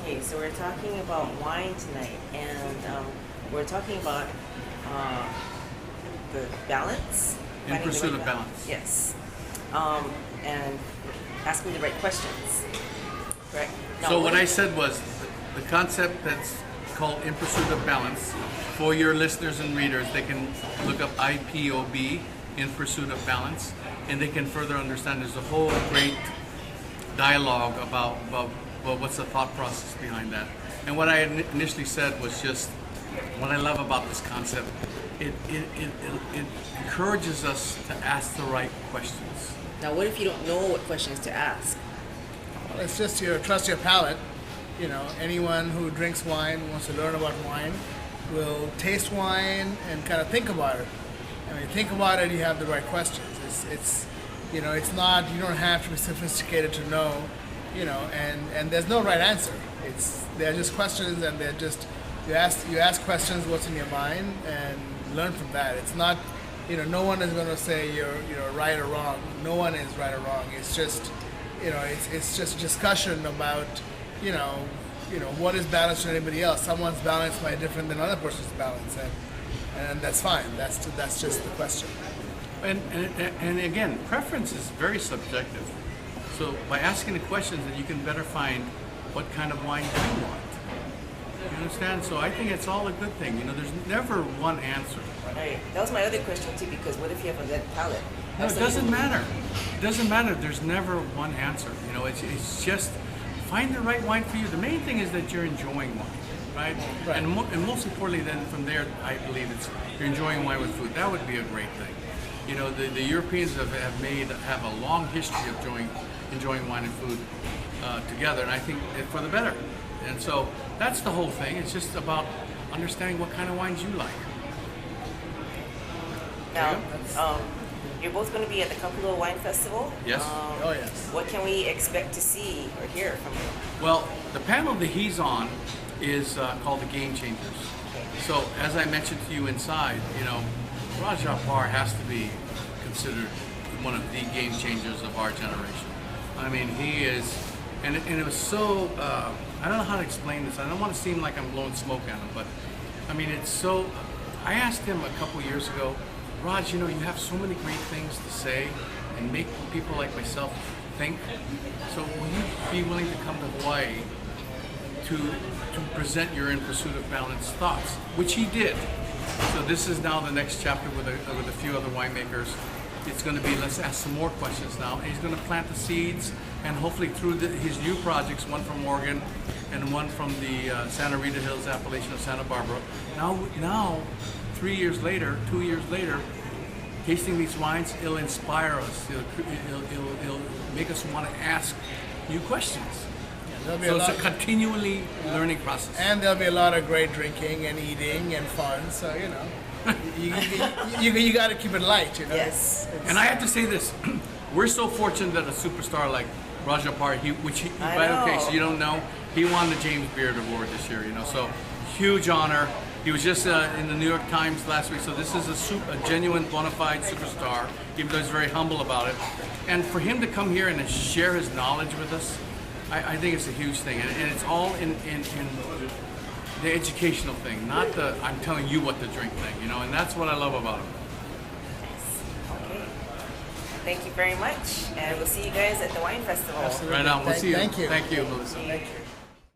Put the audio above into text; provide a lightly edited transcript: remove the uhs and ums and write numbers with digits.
Okay, so we're talking about wine tonight, and we're talking about the balance. In finding the pursuit right of balance. Yes. And asking the right questions. Correct? Now, So what I said was the concept that's called In Pursuit of Balance. For your listeners and readers, they can look up IPOB, In Pursuit of Balance, and they can further understand. There's a whole great dialogue about what's the thought process behind that. And what I initially said was just what I love about this concept. It encourages us to ask the right questions. Now, what if you don't know what questions to ask? Well, it's just trust your palate. You know, anyone who drinks wine, wants to learn about wine, will taste wine and kind of think about it. And when you think about it, you have the right questions. It's it's not, you don't have to be sophisticated to know, and there's no right answer. They're just questions, and they're just, you ask questions, what's in your mind, and learn from that. It's not, no one is going to say you're right or wrong. No one is right or wrong. It's just, it's just discussion about, what is balanced to anybody else. Someone's balance might be different than another person's balance, and that's fine. That's just the question. And again, preference is very subjective. So by asking the questions, then you can better find what kind of wine you want. You understand? So I think it's all a good thing. There's never one answer. Right. That was my other question too, because what if you have a lead palate? No, it doesn't matter. It doesn't matter. There's never one answer. It's just find the right wine for you. The main thing is that you're enjoying wine, right? And most importantly, then from there, I believe you're enjoying wine with food. That would be a great thing. The Europeans have a long history of enjoying wine and food together, and I think for the better. And so that's the whole thing. It's just about understanding what kind of wines you like. Now, you're both going to be at the Capullo Wine Festival. Yes. Oh yes. What can we expect to see or hear from you? Well, the panel that he's on is called the Game Changers. So as I mentioned to you inside, Rajat Parr has to be considered one of the game changers of our generation. I mean, he is, and it was so, I don't know how to explain this. I don't want to seem like I'm blowing smoke at him, but I mean, it's so, I asked him a couple years ago, Raj, you have so many great things to say and make people like myself think. So will you be willing to come to Hawaii to present your In Pursuit of Balance thoughts, which he did. So this is now the next chapter with a few other winemakers. It's going to be, let's ask some more questions now. He's going to plant the seeds, and hopefully through his new projects, one from Oregon and one from the Santa Rita Hills appellation of Santa Barbara. Now, 2 years later, tasting these wines, it'll inspire us. It'll make us want to ask new questions. So it's a continually learning process. And there'll be a lot of great drinking and eating and fun. So you got to keep it light. Yes. And I have to say this: we're so fortunate that a superstar like Rajat Parr, by the case you don't know, he won the James Beard Award this year. So huge honor. He was just in the New York Times last week. So this is a genuine, bona fide superstar, even though he's very humble about it. And for him to come here and share his knowledge with us, I think it's a huge thing, and it's all in the educational thing, not the I'm telling you what to drink thing, and that's what I love about him. Nice. Okay. Thank you very much, and we'll see you guys at the wine festival. Absolutely. Right on. We'll see you. Thank you. Thank you, Melissa. Thank you.